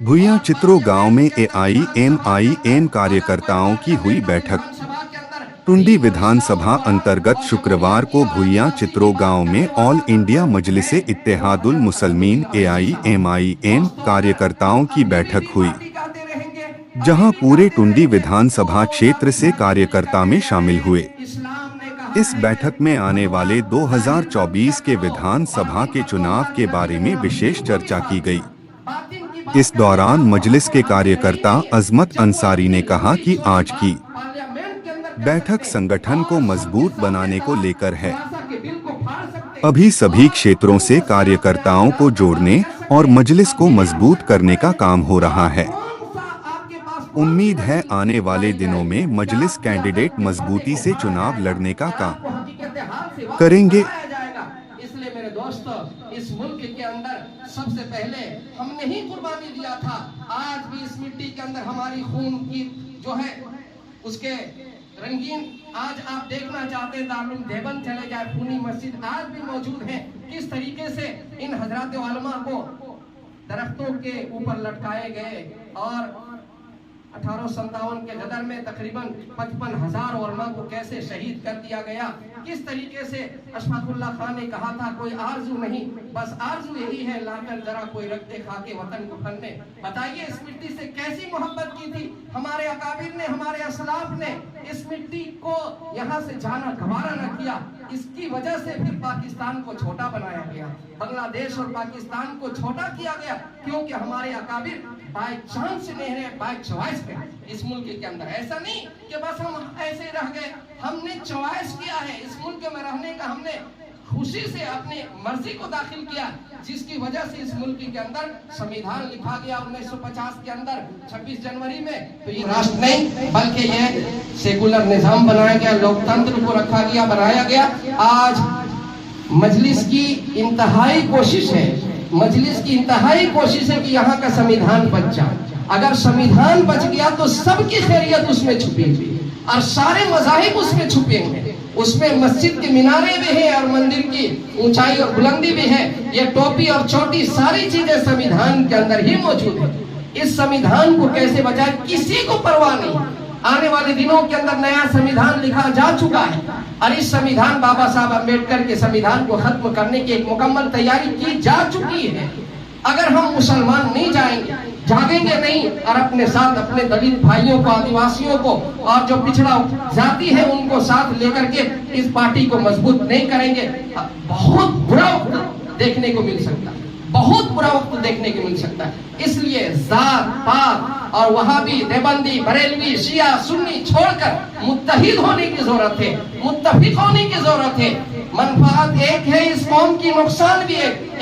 भुइयां चित्रो गांव में एआईएमआईएम कार्यकर्ताओं की हुई बैठक। टुंडी विधानसभा अंतर्गत शुक्रवार को भुइयां चित्रो गांव में all India Majlise Ittehadul Muslimeen AIMIM कार्यकर्ताओं की बैठक हुई, जहां पूरे टुंडी विधानसभा क्षेत्र से कार्यकर्ता में शामिल हुए। इस बैठक में आने वाले 2024 के विधानसभा के चुनाव के बारे में विशेष चर्चा की गई। इस दौरान मजलिस के कार्यकर्ता अजमत अंसारी ने कहा कि आज की बैठक संगठन को मजबूत बनाने को लेकर है। अभी सभी क्षेत्रों से कार्यकर्ताओं को जोड़ने और मजलिस को मजबूत करने का काम हो रहा है। उम्मीद है आने वाले दिनों में मजलिस कैंडिडेट मजबूती से चुनाव लड़ने का काम करेंगे। इसलिए मेरे दोस्तों, इस मुल्क के अंदर सबसे पहले हमने ही कुर्बानी दिया था। आज भी इस मिट्टी के अंदर हमारी खून की जो है उसके रंगीन आज आप देखना चाहते हैं, दारुल देवबंद चले जाए, खूनी मस्जिद आज भी मौजूद है। किस तरीके से इन हजरात उलमा को दरख्तों के ऊपर लटकाए गए और 1857 के गदर में तकरीबन 55,000 उलमा को कैसे शहीद कर दिया गया। किस तरीके से अशफाकुल्लाह खान ने कहा था, कोई आरजू नहीं, बस आरजू यही है लाकर जरा कोई रख दे खा के वतन को फन में। बताइए इस मिट्टी से कैसी मोहब्बत की थी हमारे अकाबिर ने, हमारे असलाफ ने। इस मिट्टी को यहाँ से जाना गवारा न किया। इसकी वजह से फिर पाकिस्तान को छोटा बनाया गया, बांग्लादेश और पाकिस्तान को छोटा किया गया, क्योंकि हमारे अकाबिर बाय चांस नहीं रहे, बाय चॉइस पे इस मुल्क के अंदर। ऐसा नहीं कि बस हम ऐसे रह गए, हमने चॉइस किया है इस मुल्क में रहने का। हमने खुशी से अपनी मर्जी को दाखिल किया, जिसकी वजह से इस मुल्क के अंदर संविधान लिखा गया 1950 के अंदर 26 जनवरी में। तो ये राष्ट्र नहीं बल्कि ये सेकुलर निजाम बनाया गया, लोकतंत्र को रखा गया, बनाया गया। आज मजलिस की इंतहाई कोशिश है, मजलिस की इंतहाई कोशिश है कि यहाँ का संविधान बच जाए। अगर संविधान बच गया तो सबकी खैरियत उसमें छुपी हुई और सारे मज़ाहिब उसमें छुपे हैं। उसमें मस्जिद के मिनारे भी है और मंदिर की ऊंचाई और बुलंदी भी है। ये टोपी और चोटी सारी चीजें संविधान के अंदर ही मौजूद है। इस संविधान को कैसे बचाए, किसी को परवाह नहीं। आने वाले दिनों के अंदर नया संविधान लिखा जा चुका है और इस संविधान बाबा साहब अम्बेडकर के संविधान को खत्म करने की एक मुकम्मल तैयारी की जा चुकी है। अगर हम मुसलमान नहीं जाएंगे, जागेंगे नहीं और अपने साथ अपने दलित भाइयों को, आदिवासियों को और जो पिछड़ा जाति है उनको साथ लेकर के इस पार्टी को मजबूत नहीं करेंगे, बहुत बुरा वक्त देखने को मिल सकता है, बहुत बुरा वक्त देखने को मिल सकता है। इसलिए जात पात और वहाबी, देवबंदी, बरेलवी, शिया, सुन्नी छोड़कर मुत्तहिद होने की जरूरत है, मुत्तफिक होने की जरूरत है। मनफात एक है इस कौम की, नुकसान भी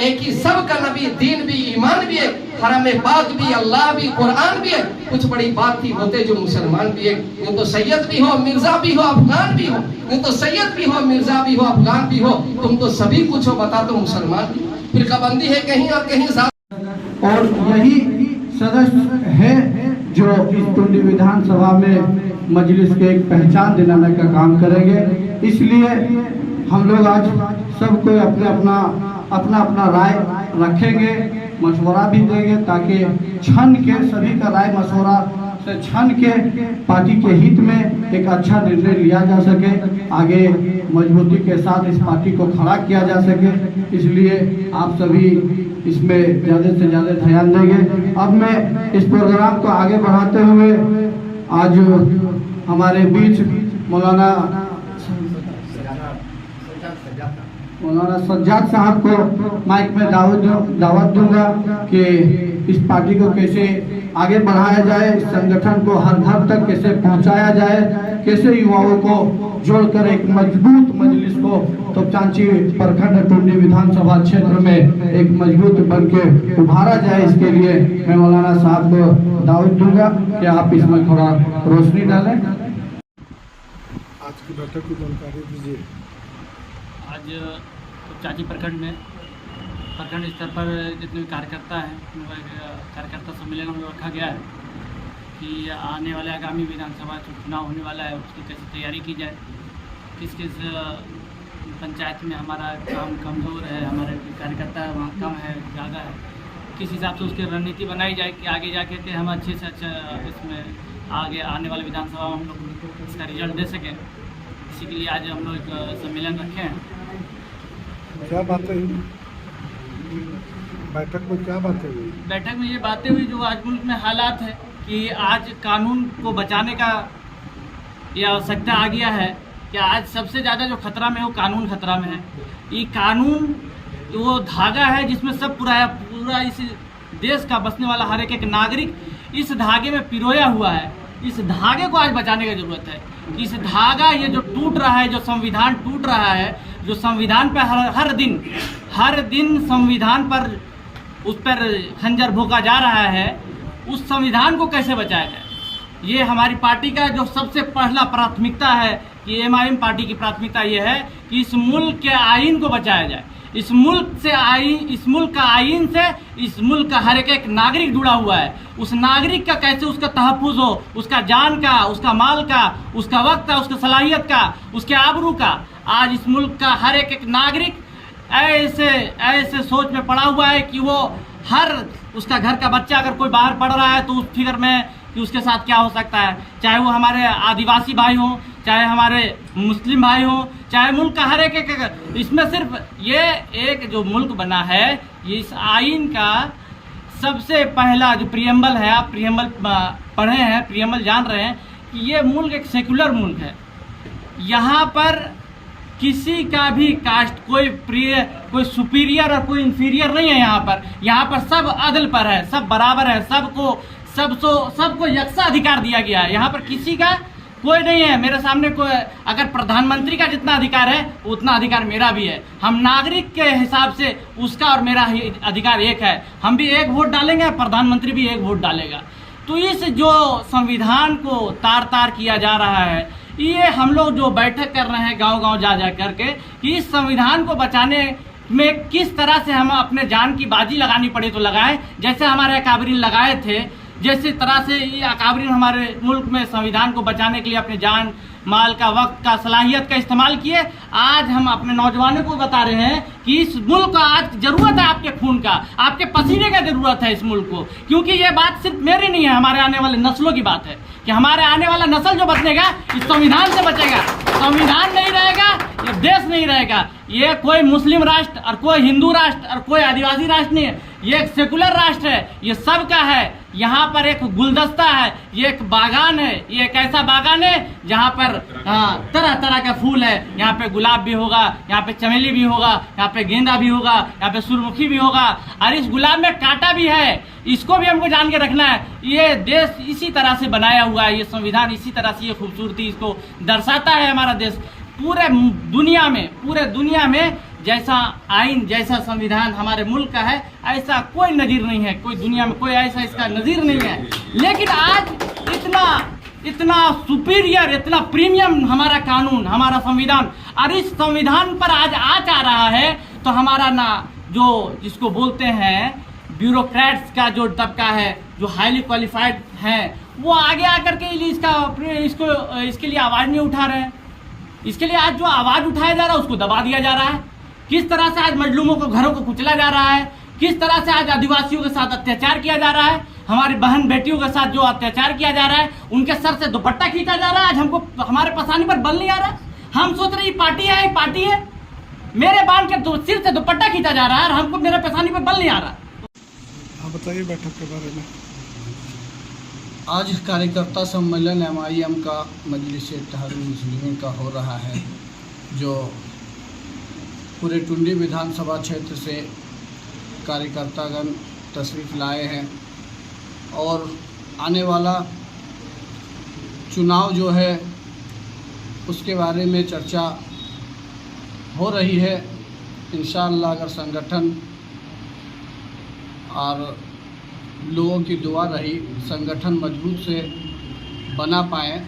एक ही सब का नबी, दीन भी, ईमान भी है, हरम पाक भी, अल्लाह भी, कुरान भी है। कुछ बड़ी बात थी होते जो मुसलमान भी है, यूं तो सैयद भी हो, मिर्जा भी हो, अफगान भी हो, यूं तो सैयद भी हो, मिर्जा भी हो, अफगान भी हो, तुम तो सभी कुछ हो, बता तो मुसलमान भी। फिरकाबंदी है कहीं और कहीं। और यही सदस्य है जो इस टुंडी विधानसभा में मजलिस के एक पहचान दिलाने का काम करेंगे। इसलिए हम लोग आज सबको अपना अपना राय रखेंगे, मशवरा भी देंगे, ताकि छन के सभी का राय मशवरा से छन के पार्टी के हित में एक अच्छा निर्णय लिया जा सके, आगे मजबूती के साथ इस पार्टी को खड़ा किया जा सके। इसलिए आप सभी इसमें ज़्यादा से ज़्यादा ध्यान देंगे। अब मैं इस प्रोग्राम को आगे बढ़ाते हुए आज हमारे बीच मौलाना सज्जाद साहब को माइक में दावत दूंगा कि इस पार्टी को कैसे आगे बढ़ाया जाए, इस संगठन को हर घर तक कैसे पहुंचाया जाए, कैसे युवाओं को जोड़कर एक मजबूत मजलिस को तोपचांची प्रखंड टुंडी विधानसभा क्षेत्र में एक मजबूत बन के उभारा जाए। इसके लिए मैं मौलाना साहब को दावत दूंगा कि आप इसमें थोड़ा रोशनी डालें। आज की बैठक की जानकारी दीजिए। आज चाची प्रखंड में प्रखंड स्तर पर जितने भी कार्यकर्ता हैं, कार्यकर्ता सम्मेलन में रखा गया है कि आने वाले आगामी विधानसभा चुनाव होने वाला है, उसकी कैसे तैयारी की जाए, किस किस पंचायत में हमारा काम कमज़ोर है, हमारे कार्यकर्ता वहाँ कम है, ज़्यादा है, किस हिसाब से उसकी रणनीति बनाई जाए कि आगे जाके के हम अच्छे से अच्छा इसमें आगे आने वाले विधानसभा में हम लोग इसका रिजल्ट दे सकें। इसी के लिए आज हम लोग एक सम्मेलन रखे हैं। क्या बातें हुई बैठक में? क्या बातें हुई बैठक में? ये बातें हुई जो आज मुल्क में हालात है कि आज कानून को बचाने का ये आवश्यकता आ गया है कि आज सबसे ज़्यादा जो खतरा में है वो कानून खतरा में है। ये कानून वो धागा है जिसमें सब पूरा इस देश का बसने वाला हर एक नागरिक इस धागे में पिरोया हुआ है। इस धागे को आज बचाने की ज़रूरत है। इस धागा ये जो टूट रहा है, जो संविधान टूट रहा है, जो संविधान पर हर दिन संविधान पर उस पर खंजर भोंका जा रहा है, उस संविधान को कैसे बचाया जाए? ये हमारी पार्टी का जो सबसे पहला प्राथमिकता है कि एमआईएम पार्टी की प्राथमिकता ये है कि इस मुल्क के आइन को बचाया जाए। इस मुल्क का आइन से इस मुल्क का हर एक नागरिक जुड़ा हुआ है। उस नागरिक का कैसे उसका तहफ़्फ़ुज़ हो, उसका जान का, उसका माल का, उसका वक्त का, उसका सलाहियत का, उसके आबरू का। आज इस मुल्क का हर एक नागरिक ऐसे सोच में पड़ा हुआ है कि वो उसका घर का बच्चा अगर कोई बाहर पढ़ रहा है तो उस फिक्र में कि उसके साथ क्या हो सकता है, चाहे वो हमारे आदिवासी भाई हों, चाहे हमारे मुस्लिम भाई हों, चाहे मुल्क का हर एक इसमें सिर्फ ये एक जो मुल्क बना है, ये इस आइन का सबसे पहला जो प्रियम्बल है, आप प्रियम्बल पढ़े हैं, प्रियम्बल जान रहे हैं कि ये मुल्क एक सेकुलर मुल्क है। यहाँ पर किसी का भी कास्ट कोई सुपीरियर और कोई इंफीरियर नहीं है। यहाँ पर सब अदल पर है, सब बराबर है, सबको यकसा अधिकार दिया गया है। यहाँ पर किसी का कोई नहीं है। मेरे सामने कोई अगर प्रधानमंत्री का जितना अधिकार है उतना अधिकार मेरा भी है। हम नागरिक के हिसाब से उसका और मेरा अधिकार एक है। हम भी एक वोट डालेंगे, प्रधानमंत्री भी एक वोट डालेगा। तो इस जो संविधान को तार किया जा रहा है, ये हम लोग जो बैठक कर रहे हैं गांव जा करके कि इस संविधान को बचाने में किस तरह से हम अपने जान की बाजी लगानी पड़े तो लगाएं, जैसे हमारे अकाबरीन लगाए थे। जैसे तरह से ये अकाबरीन हमारे मुल्क में संविधान को बचाने के लिए अपने जान, माल का, वक्त का, सलाहियत का इस्तेमाल किए। आज हम अपने नौजवानों को बता रहे हैं कि इस मुल्क को आज जरूरत है आपके खून का, आपके पसीने का जरूरत है इस मुल्क को। क्योंकि ये बात सिर्फ मेरी नहीं है, हमारे आने वाले नस्लों की बात है कि हमारे आने वाला नस्ल जो बचेगा इस संविधान से बचेगा। संविधान नहीं रहेगा ये देश नहीं रहेगा। ये कोई मुस्लिम राष्ट्र और कोई हिंदू राष्ट्र और कोई आदिवासी राष्ट्र नहीं है, ये एक सेकुलर राष्ट्र है, ये सबका है। यहाँ पर एक गुलदस्ता है, ये एक बागान है, ये एक ऐसा बागान है जहाँ पर तरह तरह का फूल है। यहाँ पे गुलाब भी होगा, यहाँ पे चमेली भी होगा, यहाँ पे गेंदा भी होगा, यहाँ पे सूरजमुखी भी होगा, और इस गुलाब में कांटा भी है। इसको भी हमको जान के रखना है। ये देश इसी तरह से बनाया हुआ है, ये संविधान इसी तरह से ये खूबसूरती इसको दर्शाता है। हमारा देश पूरे दुनिया में जैसा आइन, जैसा संविधान हमारे मुल्क का है, ऐसा कोई नज़ीर नहीं है। कोई दुनिया में कोई ऐसा इसका नज़ीर नहीं है। लेकिन आज इतना सुपीरियर, इतना प्रीमियम हमारा कानून, हमारा संविधान, और इस संविधान पर आज आ रहा है तो हमारा ना जो जिसको बोलते हैं ब्यूरोक्रेट्स का जो तबका है, जो हाईली क्वालिफाइड हैं, वो आगे आकर के इसके लिए आवाज़ नहीं उठा रहे हैं। इसके लिए आज जो आवाज़ उठाया जा रहा है उसको दबा दिया जा रहा है। किस तरह से आज मजलूमों को, घरों को कुचला जा रहा है, किस तरह से आज आदिवासियों के साथ अत्याचार किया जा रहा है, हमारी बहन बेटियों के साथ जो अत्याचार किया जा रहा है, उनके सर से दुपट्टा खींचा जा रहा है। आज हमको हमारे पसानी पर बल नहीं आ रहा। हम सोच रहे ये पार्टी है, मेरे बांध के सिर से दुपट्टा खींचा जा रहा है और हमको मेरे पसानी पर बल नहीं आ रहा। आप बताइए बैठक के बारे में। आज कार्यकर्ता सम्मेलन एमआईएम का मजलिस-ए-इत्तेहादुल मुस्लिमीन का हो रहा है, जो पूरे टुंडी विधानसभा क्षेत्र से कार्यकर्तागण तशरीफ़ लाए हैं और आने वाला चुनाव जो है उसके बारे में चर्चा हो रही है। इंशाअल्लाह अगर संगठन और लोगों की दुआ रही, संगठन मजबूत से बना पाए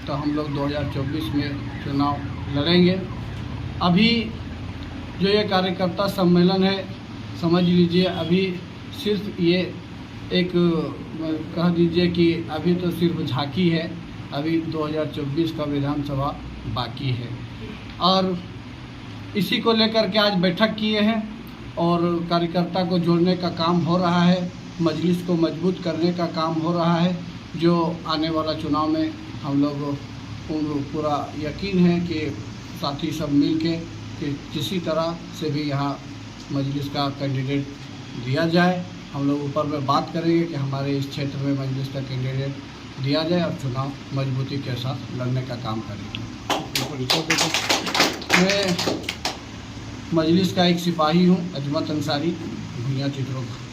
तो हम लोग 2024 में चुनाव लड़ेंगे। अभी जो ये कार्यकर्ता सम्मेलन है, समझ लीजिए अभी सिर्फ ये एक कह दीजिए कि अभी तो सिर्फ झांकी है। अभी 2024 का विधानसभा बाकी है और इसी को लेकर के आज बैठक किए हैं और कार्यकर्ता को जोड़ने का काम हो रहा है, मजलिस को मजबूत करने का काम हो रहा है, जो आने वाला चुनाव में हम लोग को पूरा यकीन है कि साथी सब मिल के कि किसी तरह से भी यहाँ मजलिस का कैंडिडेट दिया जाए। हम लोग ऊपर में बात करेंगे कि हमारे इस क्षेत्र में मजलिस का कैंडिडेट दिया जाए और चुनाव मजबूती के साथ लड़ने का काम करेंगे। मैं मजलिस का एक सिपाही हूँ, अजमत अंसारी, भुइयाँ चित्रों का।